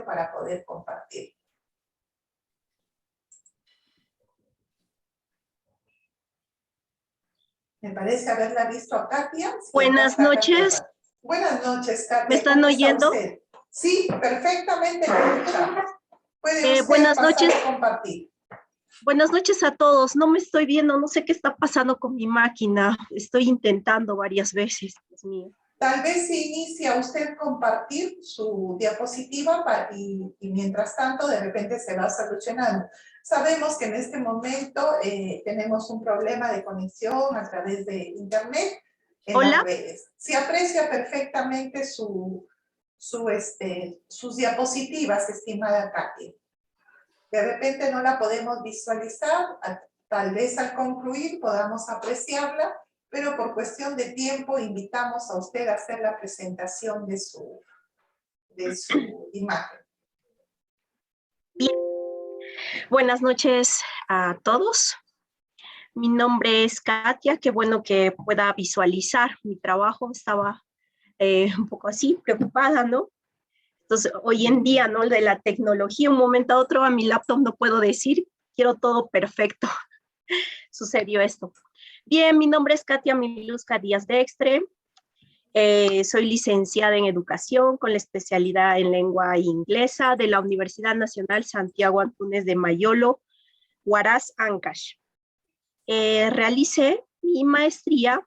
para poder compartir. Me parece haberla visto a Katia. Sí, buenas noches. Buenas noches, Katia. ¿Me están oyendo? Sí, perfectamente. Puede usted buenas pasar noches. a compartir. Buenas noches a todos. No me estoy viendo, no sé qué está pasando con mi máquina. Estoy intentando varias veces, Dios mío. Tal vez si inicia usted compartir su diapositiva y mientras tanto de repente se va solucionando. Sabemos que en este momento tenemos un problema de conexión a través de internet en las redes. Se aprecia perfectamente sus diapositivas, estimada Katy. De repente no la podemos visualizar, tal vez al concluir podamos apreciarla, pero por cuestión de tiempo invitamos a usted a hacer la presentación de su imagen. Bien. Buenas noches a todos. Mi nombre es Katia, qué bueno que pueda visualizar mi trabajo. Estaba un poco así, preocupada, ¿no? Entonces, hoy en día, ¿no? De la tecnología, un momento a otro a mi laptop no puedo decir, quiero todo perfecto. Sucedió esto. Bien, mi nombre es Katia Miluska Díaz Dextre. Soy licenciada en Educación con la especialidad en Lengua Inglesa de la Universidad Nacional Santiago Antúnez de Mayolo, Huaraz, Ancash. Realicé mi maestría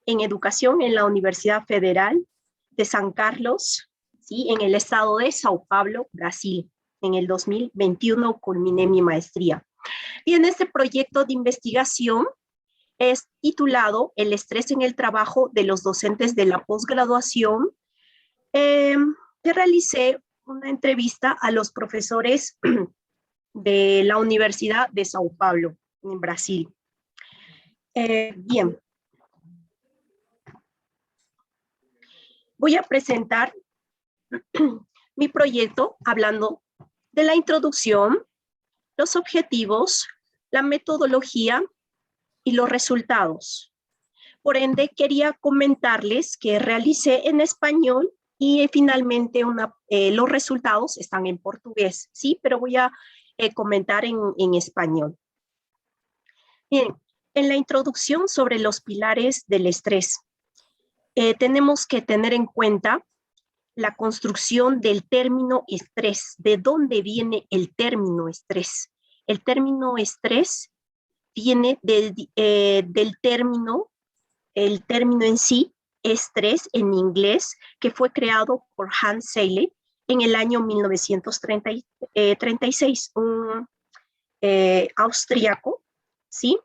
en Educación en la Universidad Federal de San Carlos, ¿sí? En el estado de Sao Paulo, Brasil. En el 2021 culminé mi maestría. Y en este proyecto de investigación es titulado El estrés en el trabajo de los docentes de la posgraduación. Que realicé una entrevista a los profesores de la Universidad de Sao Paulo, en Brasil. Bien. Voy a presentar mi proyecto hablando de la introducción, los objetivos, la metodología y los resultados. Por ende, quería comentarles que realicé en español y finalmente los resultados están en portugués, ¿sí? Pero voy a comentar en español. Bien, en la introducción sobre los pilares del estrés, tenemos que tener en cuenta la construcción del término estrés. ¿De dónde viene el término estrés? El término estrés viene del término, el término en sí, estrés en inglés, que fue creado por Hans Selye en el año 1936, un austríaco, ¿sí?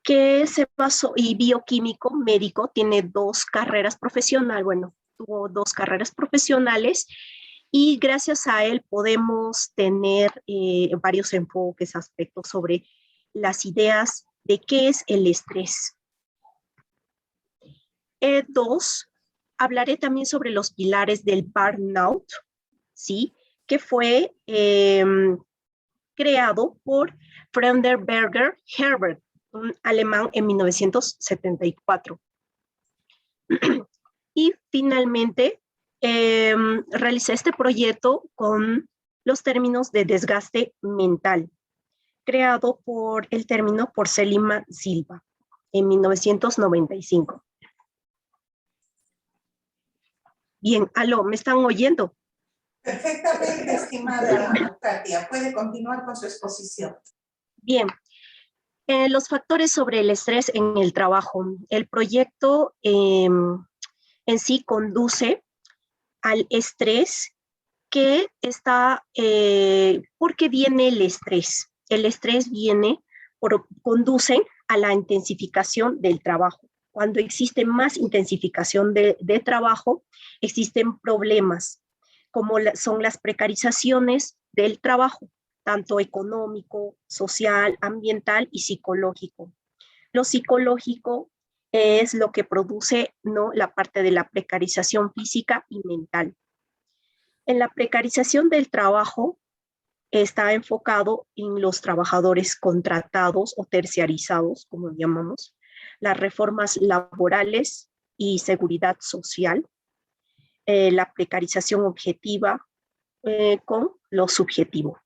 Que se basó, y bioquímico médico, tiene dos carreras profesionales, bueno, tuvo dos carreras profesionales, y gracias a él podemos tener varios enfoques, aspectos sobre las ideas de qué es el estrés. Dos, hablaré también sobre los pilares del burnout, ¿sí? Que fue creado por Freudenberger Herbert, un alemán, en 1974. Y finalmente realicé este proyecto con los términos de desgaste mental, creado por el término por Selima Silva en 1995. Bien, aló, ¿me están oyendo? Perfectamente, estimada Katia. Puede continuar con su exposición. Bien. Los factores sobre el estrés en el trabajo. El proyecto en sí conduce al estrés que está, ¿por qué viene el estrés? El estrés conduce a la intensificación del trabajo. Cuando existe más intensificación de trabajo, existen problemas, como son las precarizaciones del trabajo, tanto económico, social, ambiental y psicológico. Lo psicológico es lo que produce, ¿no?, la parte de la precarización física y mental. En la precarización del trabajo está enfocado en los trabajadores contratados o terciarizados, como llamamos, las reformas laborales y seguridad social, la precarización objetiva, con lo subjetivo.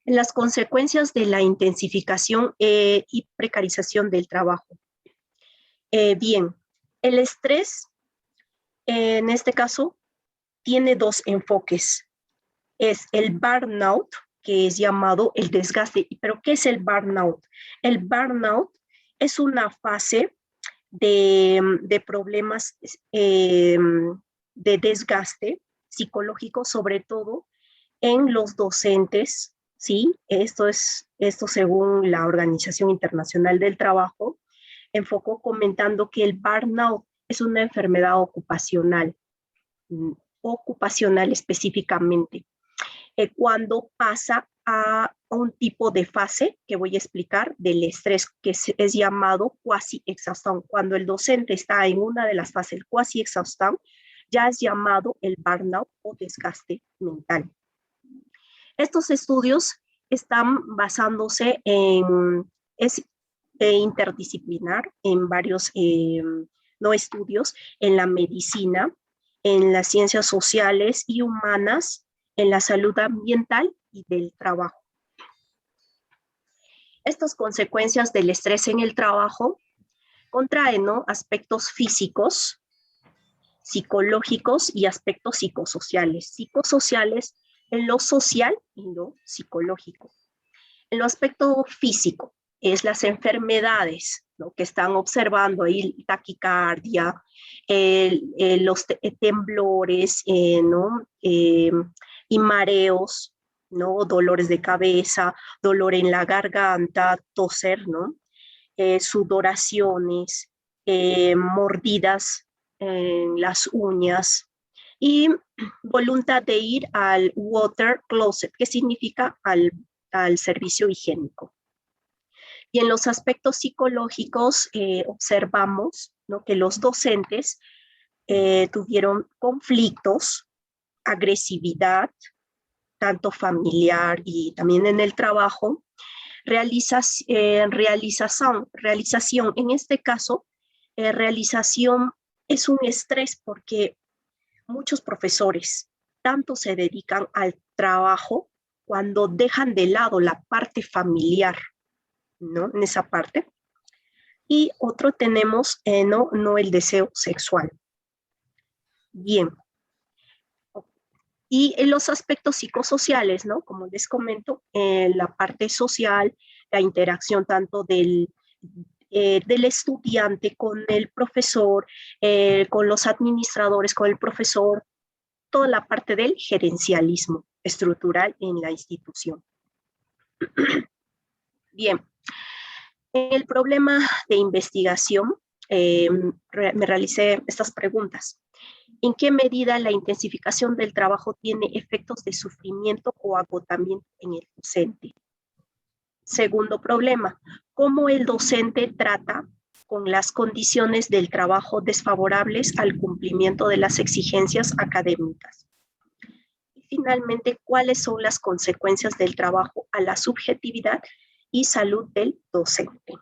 Las consecuencias de la intensificación y precarización del trabajo. Bien, el estrés, en este caso, tiene dos enfoques. Es el burnout, que es llamado el desgaste. ¿Pero qué es el burnout? El burnout es una fase de problemas de desgaste psicológico, sobre todo en los docentes, ¿sí? Esto según la Organización Internacional del Trabajo, enfocó comentando que el burnout es una enfermedad ocupacional específicamente, cuando pasa a un tipo de fase que voy a explicar del estrés, que es llamado cuasi exhaustión. Cuando el docente está en una de las fases cuasi exhaustión, ya es llamado el burnout o desgaste mental. Estos estudios están basándose es interdisciplinar en varios no estudios en la medicina, en las ciencias sociales y humanas, en la salud ambiental y del trabajo. Estas consecuencias del estrés en el trabajo contraen, ¿no?, aspectos físicos, psicológicos y aspectos psicosociales. Psicosociales en lo social y lo psicológico. En lo aspecto físico, es las enfermedades, ¿no?, que están observando ahí, taquicardia, los temblores, ¿no?, y mareos, ¿no?, dolores de cabeza, dolor en la garganta, toser, ¿no?, sudoraciones, mordidas en las uñas y voluntad de ir al water closet, que significa al servicio higiénico. Y en los aspectos psicológicos observamos, ¿no?, que los docentes tuvieron conflictos, agresividad, tanto familiar y también en el trabajo, realización. En este caso, realización es un estrés porque muchos profesores tanto se dedican al trabajo cuando dejan de lado la parte familiar, ¿no?, en esa parte. Y otro tenemos, no el deseo sexual. Bien. Y en los aspectos psicosociales, ¿no?, como les comento, la parte social, la interacción tanto del estudiante con el profesor, con los administradores, con el profesor, toda la parte del gerencialismo estructural en la institución. Bien, en el problema de investigación me realicé estas preguntas. ¿En qué medida la intensificación del trabajo tiene efectos de sufrimiento o agotamiento en el docente? Segundo problema, ¿cómo el docente trata con las condiciones del trabajo desfavorables al cumplimiento de las exigencias académicas? Y finalmente, ¿cuáles son las consecuencias del trabajo a la subjetividad y salud del docente?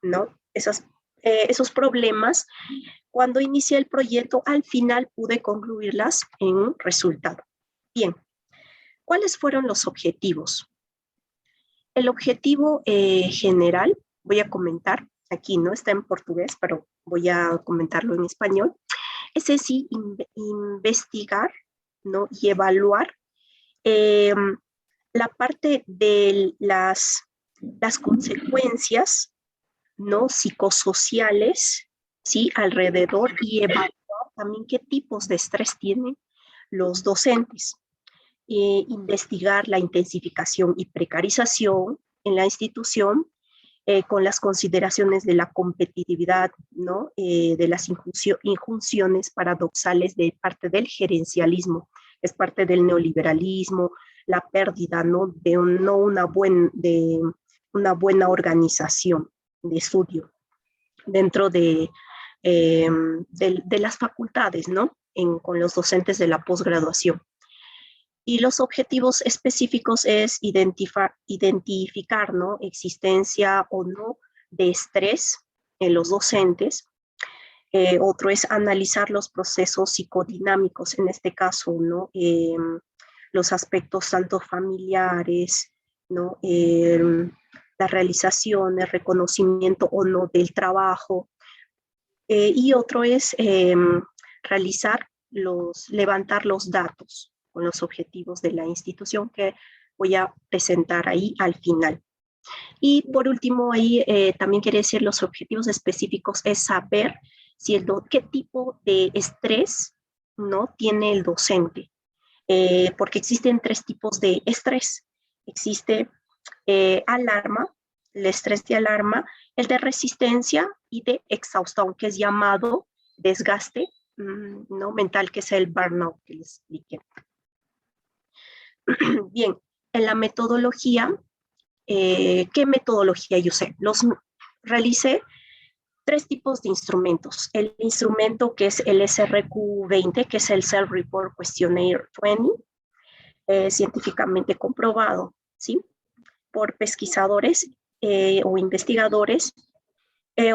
¿No? Esos problemas, cuando inicié el proyecto, al final pude concluirlas en un resultado. Bien, ¿cuáles fueron los objetivos? El objetivo general, voy a comentar, aquí no está en portugués, pero voy a comentarlo en español, es sí investigar, ¿no?, y evaluar la parte de las consecuencias, ¿no?, psicosociales, ¿sí?, alrededor, y evaluar también qué tipos de estrés tienen los docentes. Investigar la intensificación y precarización en la institución con las consideraciones de la competitividad, ¿no?, de las injunciones paradoxales de parte del gerencialismo, es parte del neoliberalismo, la pérdida, ¿no?, de una buena organización de estudio dentro de las facultades, ¿no?, con los docentes de la posgraduación. Y los objetivos específicos es identificar, ¿no?, existencia o no de estrés en los docentes, Otro es analizar los procesos psicodinámicos, en este caso, ¿no? Los aspectos tanto familiares, ¿no? Las realizaciones, reconocimiento o no del trabajo. Y otro es levantar los datos con los objetivos de la institución que voy a presentar ahí al final. Y por último, ahí también quiere decir los objetivos específicos es saber si qué tipo de estrés, ¿no? Tiene el docente. Porque existen 3 tipos de estrés. Existe alarma, el estrés de alarma, el de resistencia y de exhaustión, que es llamado desgaste, ¿no? Mental, que es el burnout que les expliqué. Bien, en la metodología, ¿qué metodología yo usé? Realicé 3 tipos de instrumentos. El instrumento que es el SRQ-20, que es el Self-Report Questionnaire 20, científicamente comprobado, ¿sí? Por pesquisadores o investigadores.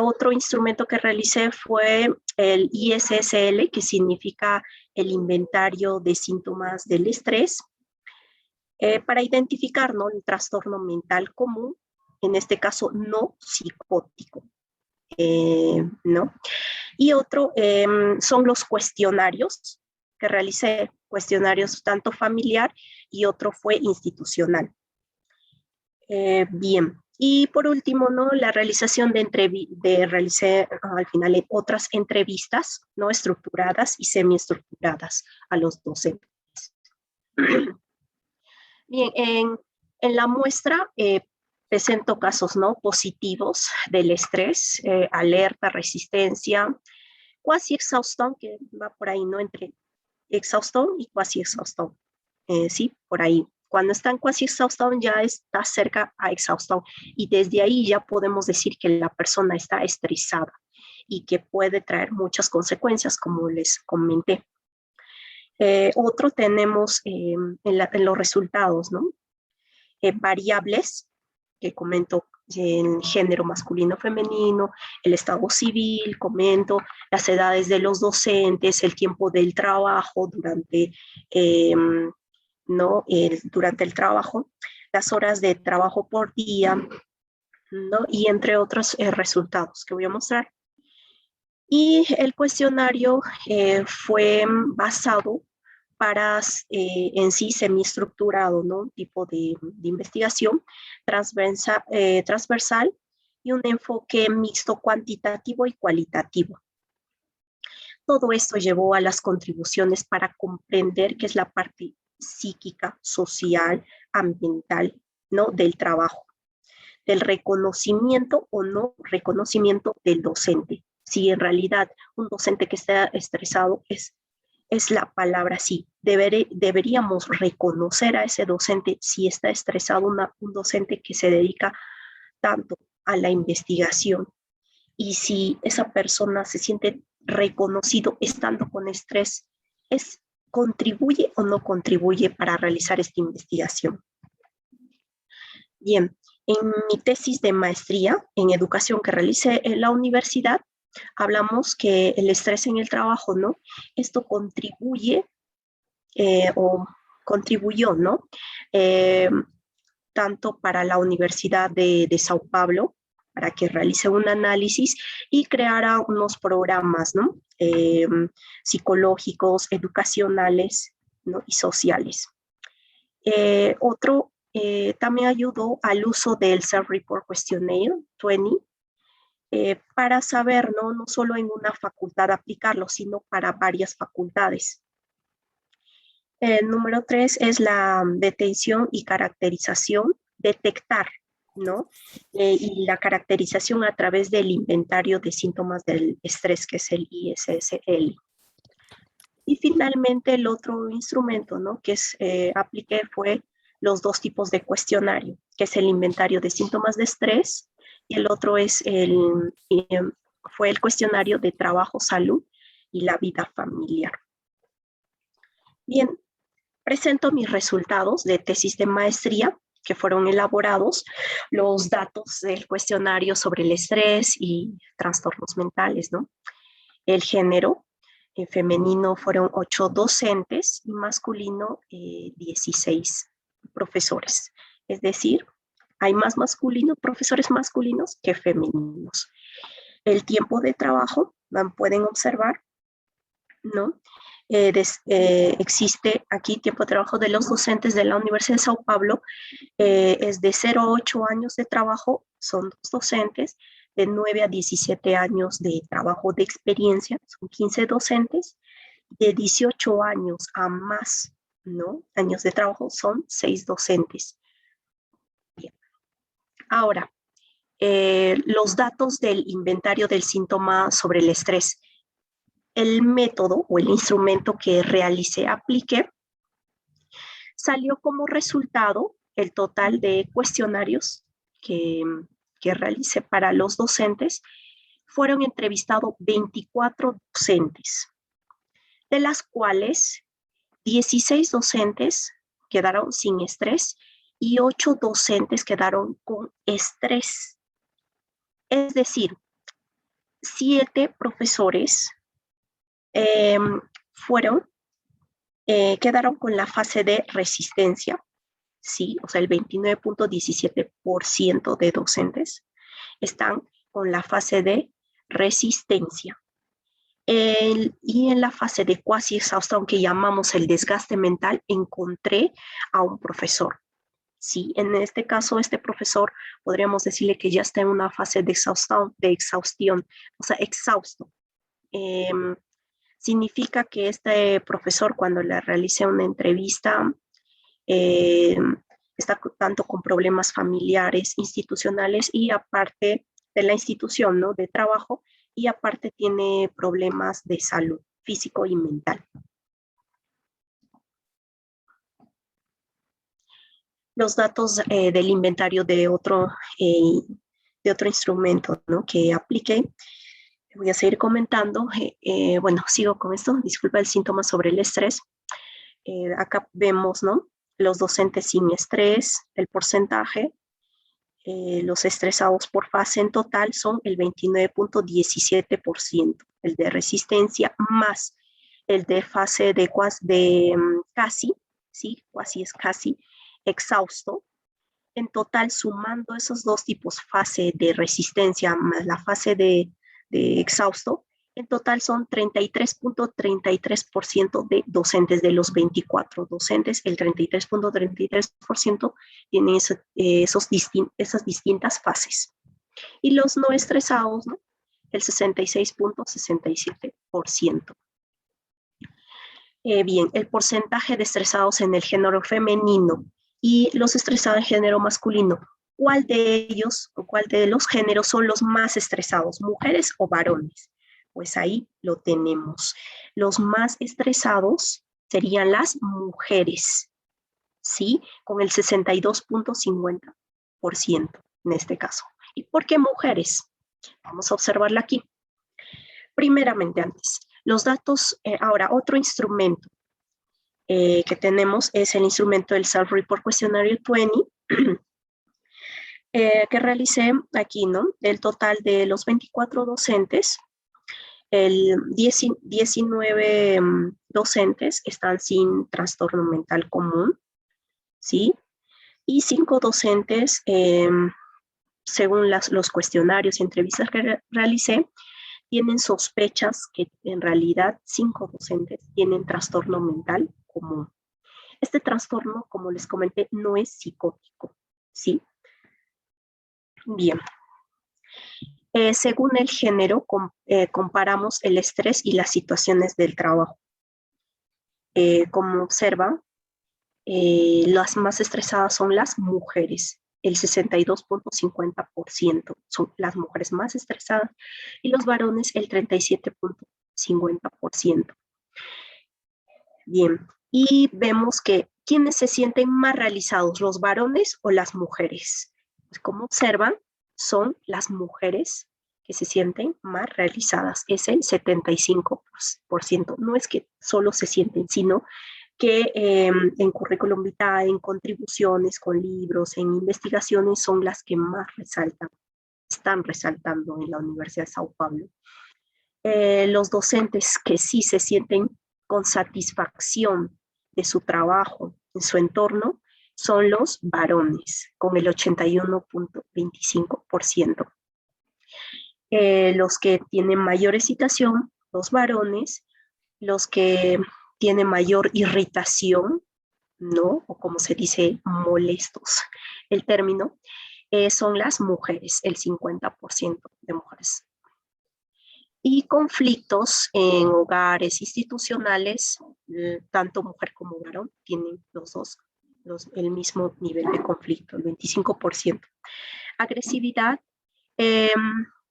Otro instrumento que realicé fue el ISSL, que significa el Inventario de Síntomas del Estrés, para identificar, ¿no? El trastorno mental común, en este caso no psicótico, ¿no? Y otro son los cuestionarios que realicé, cuestionarios tanto familiar y otro fue institucional. Bien, y por último, ¿no? La realización realicé al final otras entrevistas, ¿no? Estructuradas y semiestructuradas a los docentes. Bien, en la muestra presento casos, ¿no? Positivos del estrés, alerta, resistencia, cuasi exhaustón, que va por ahí, ¿no? Entre exhaustón y cuasi exhaustón, sí, por ahí. Cuando está en cuasi exhaustón ya está cerca a exhaustón y desde ahí ya podemos decir que la persona está estresada y que puede traer muchas consecuencias, como les comenté. Otro tenemos en los resultados, ¿no? Variables que comento en género masculino, femenino, el estado civil, comento las edades de los docentes, el tiempo del trabajo durante, durante el trabajo, las horas de trabajo por día, ¿no? Y entre otros resultados que voy a mostrar. Y el cuestionario fue basado en sí semiestructurado, ¿no? Tipo de investigación transversal y un enfoque mixto cuantitativo y cualitativo. Todo esto llevó a las contribuciones para comprender qué es la parte psíquica, social, ambiental, ¿no? Del trabajo, del reconocimiento o no reconocimiento del docente. Si en realidad un docente que está estresado es la palabra sí. Deberíamos reconocer a ese docente si está estresado, un docente que se dedica tanto a la investigación y si esa persona se siente reconocido estando con estrés, ¿contribuye o no contribuye para realizar esta investigación? Bien, en mi tesis de maestría en educación que realicé en la universidad, hablamos que el estrés en el trabajo, ¿no? Esto contribuye o contribuyó, ¿no? Tanto para la Universidad de Sao Paulo, para que realice un análisis y creara unos programas, ¿no? Psicológicos, educacionales, ¿no? Y sociales. Otro también ayudó al uso del Self-Report Questionnaire 20, para saber, ¿no? No solo en una facultad aplicarlo, sino para varias facultades. El número 3 es la detención y caracterización, detectar, ¿no? Y la caracterización a través del inventario de síntomas del estrés, que es el ISSL. Y finalmente el otro instrumento, ¿no? Que apliqué fue los 2 tipos de cuestionario, que es el inventario de síntomas de estrés y el otro fue el cuestionario de trabajo, salud y la vida familiar. Bien, presento mis resultados de tesis de maestría que fueron elaborados, los datos del cuestionario sobre el estrés y trastornos mentales, ¿no? el género. Femenino fueron 8 docentes y masculino 16 profesores. Es decir, hay más profesores masculinos que femeninos. El tiempo de trabajo, pueden observar, ¿no? Existe aquí tiempo de trabajo de los docentes de la Universidad de Sao Paulo, es de 0 a 8 años de trabajo, son 2 docentes, de 9 a 17 años de trabajo de experiencia, son 15 docentes, de 18 años a más, ¿no? Años de trabajo son 6 docentes. Bien. Ahora, los datos del inventario del síntoma sobre el estrés. El método o el instrumento que apliqué, salió como resultado el total de cuestionarios que realicé para los docentes. Fueron entrevistados 24 docentes, de las cuales 16 docentes quedaron sin estrés y 8 docentes quedaron con estrés. Es decir, 7 profesores quedaron con la fase de resistencia, ¿sí? O sea, el 29.17% de docentes están con la fase de resistencia. Y en la fase de cuasi exhausto, que llamamos el desgaste mental, encontré a un profesor. Sí, en este caso, este profesor podríamos decirle que ya está en una fase de exhaustión, o sea, exhausto. Significa que este profesor, cuando le realicé una entrevista, está tanto con problemas familiares, institucionales y aparte de la institución, ¿no? De trabajo, y aparte tiene problemas de salud físico y mental. Los datos del inventario de otro instrumento, ¿no? Que apliqué. Voy a seguir comentando. Bueno, sigo con esto. Disculpa, el síntoma sobre el estrés. Acá vemos, ¿no? Los docentes sin estrés, el porcentaje. Los estresados por fase en total son el 29.17%. El de resistencia más el de fase de casi, ¿sí? Casi es casi exhausto. En total, sumando esos dos tipos, fase de resistencia más la fase de exhausto, en total son 33.33% de docentes. De los 24 docentes, el 33.33% tienen esas distintas fases. Y los no estresados, ¿no? El 66.67%. Bien, el porcentaje de estresados en el género femenino y los estresados en género masculino. ¿Cuál de ellos o cuál de los géneros son los más estresados, mujeres o varones? Pues ahí lo tenemos. Los más estresados serían las mujeres, ¿sí? Con el 62.50% en este caso. ¿Y por qué mujeres? Vamos a observarla aquí. Primeramente antes, los datos, ahora otro instrumento que tenemos es el instrumento del Self-Report Questionnaire 20, que realicé aquí, ¿no? El total de los 24 docentes, el 19 docentes están sin trastorno mental común, ¿sí? Y 5 docentes, según los cuestionarios y entrevistas que realicé, tienen sospechas que en realidad 5 docentes tienen trastorno mental común. Este trastorno, como les comenté, no es psicótico, ¿sí? Bien. Según el género, comparamos el estrés y las situaciones del trabajo. Como observan, las más estresadas son las mujeres. El 62.50% son las mujeres más estresadas y los varones el 37.50%. Bien, y vemos que ¿quiénes se sienten más realizados, los varones o las mujeres? Pues como observan, son las mujeres que se sienten más realizadas, es el 75%. No es que solo se sienten, sino que en currículum vitae, en contribuciones con libros, en investigaciones, son las que más resaltan, están resaltando en la Universidad de Sao Paulo. Los docentes que sí se sienten con satisfacción de su trabajo en su entorno son los varones, con el 81.25%. Los que tienen mayor excitación, los varones, los que tienen mayor irritación, ¿no? O como se dice, molestos, el término, son las mujeres, el 50% de mujeres. Y conflictos en hogares institucionales, tanto mujer como varón, tienen los dos el mismo nivel de conflicto, el 25%. Agresividad, eh,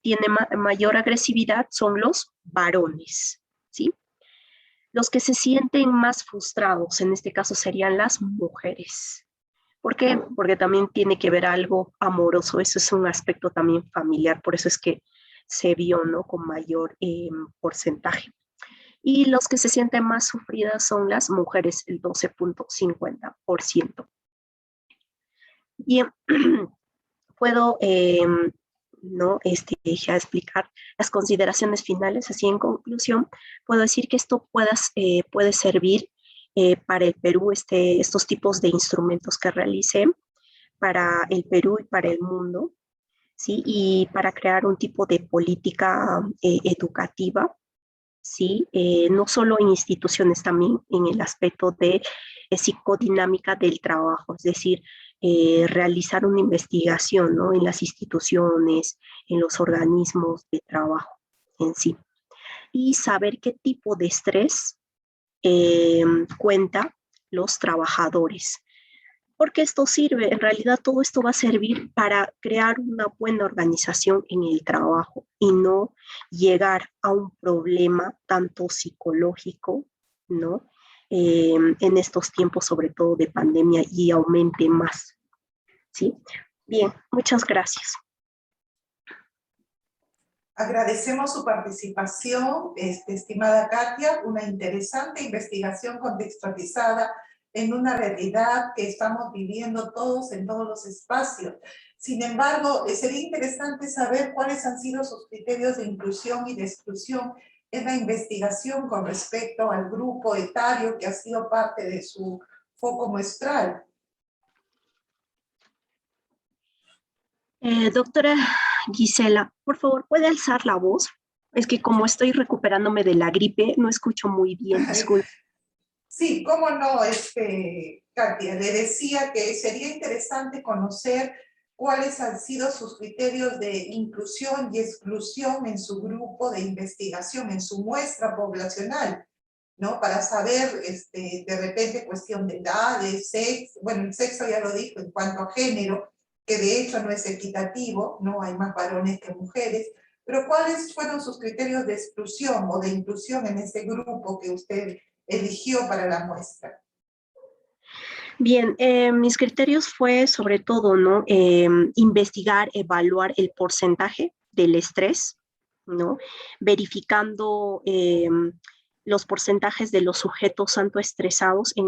tiene mayor agresividad son los varones, ¿sí? Los que se sienten más frustrados, en este caso serían las mujeres. ¿Por qué? Porque también tiene que ver algo amoroso, eso es un aspecto también familiar, por eso es que se vio, ¿no?, con mayor porcentaje. Y los que se sienten más sufridas son las mujeres, el 12.50%. Bien, puedo ¿no? Ya explicar las consideraciones finales. Así, en conclusión, puedo decir que esto puede servir para el Perú, estos tipos de instrumentos que realicé para el Perú y para el mundo, ¿sí? Y para crear un tipo de política educativa, ¿sí? No solo en instituciones, también en el aspecto de psicodinámica del trabajo, es decir, realizar una investigación, ¿no?, en las instituciones, en los organismos de trabajo en sí, y saber qué tipo de estrés cuenta los trabajadores. Porque esto sirve, en realidad todo esto va a servir para crear una buena organización en el trabajo y no llegar a un problema tanto psicológico, ¿no? En estos tiempos, sobre todo de pandemia, y aumente más, ¿sí? Bien, muchas gracias. Agradecemos su participación, estimada Katia, una interesante investigación contextualizada en una realidad que estamos viviendo todos en todos los espacios. Sin embargo, sería interesante saber cuáles han sido sus criterios de inclusión y de exclusión en la investigación con respecto al grupo etario que ha sido parte de su foco muestral. Doctora Gisela, por favor, ¿puede alzar la voz? Es que como estoy recuperándome de la gripe, no escucho muy bien, disculpe. Sí, cómo no, Katia, le decía que sería interesante conocer cuáles han sido sus criterios de inclusión y exclusión en su grupo de investigación, en su muestra poblacional, ¿no? Para saber, de repente, cuestión de edad, de sexo, bueno, el sexo ya lo dijo en cuanto a género, que de hecho no es equitativo, ¿no? Hay más varones que mujeres, pero ¿cuáles fueron sus criterios de exclusión o de inclusión en ese grupo que usted eligió para la muestra? Bien, mis criterios fue sobre todo, ¿no? Investigar, evaluar el porcentaje del estrés, ¿no? Verificando los porcentajes de los sujetos tanto estresados en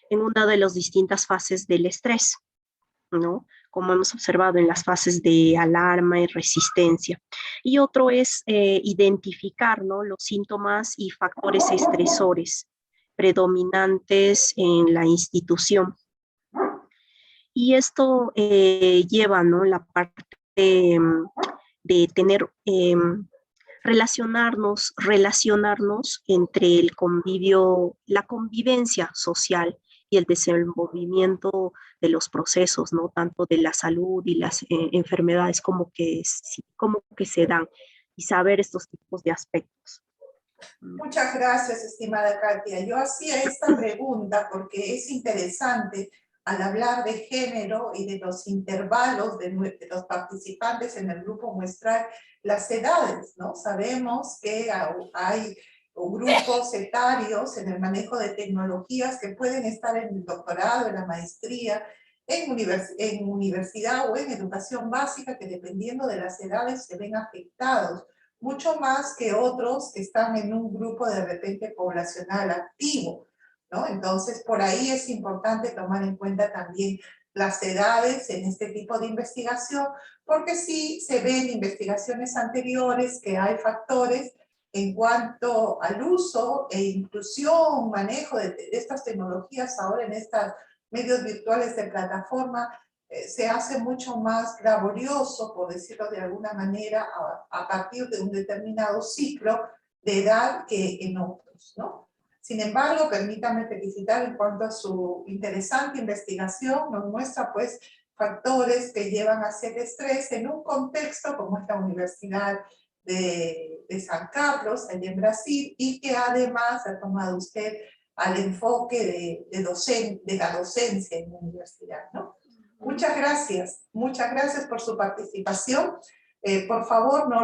una de las distintas fases del estrés, ¿no? Como hemos observado en las fases de alarma y resistencia. Y otro es identificar, ¿no?, los síntomas y factores estresores predominantes en la institución. Y esto lleva, ¿no?, la parte de tener, relacionarnos entre el convivio, la convivencia social y el desenvolvimiento de los procesos, ¿no?, tanto de la salud y las enfermedades como que se dan, y saber estos tipos de aspectos. Muchas gracias, estimada Katia. Yo hacía esta pregunta porque es interesante al hablar de género y de los intervalos de los participantes en el grupo muestral, las edades, ¿no? Sabemos que hay grupos etarios en el manejo de tecnologías que pueden estar en el doctorado, en la maestría, en universidad o en educación básica, que dependiendo de las edades se ven afectados mucho más que otros que están en un grupo de repente poblacional activo, ¿no? Entonces, por ahí es importante tomar en cuenta también las edades en este tipo de investigación, porque sí se ven en investigaciones anteriores que hay factores en cuanto al uso e inclusión, manejo de estas tecnologías ahora en estos medios virtuales de plataforma, se hace mucho más laborioso, por decirlo de alguna manera, a partir de un determinado ciclo de edad que en otros, ¿no? Sin embargo, permítame felicitar en cuanto a su interesante investigación, nos muestra pues factores que llevan hacia el estrés en un contexto como es la Universidad de San Carlos, allá en Brasil, y que además ha tomado usted al enfoque de la docencia en la universidad, ¿no? Muchas gracias por su participación. Por favor, no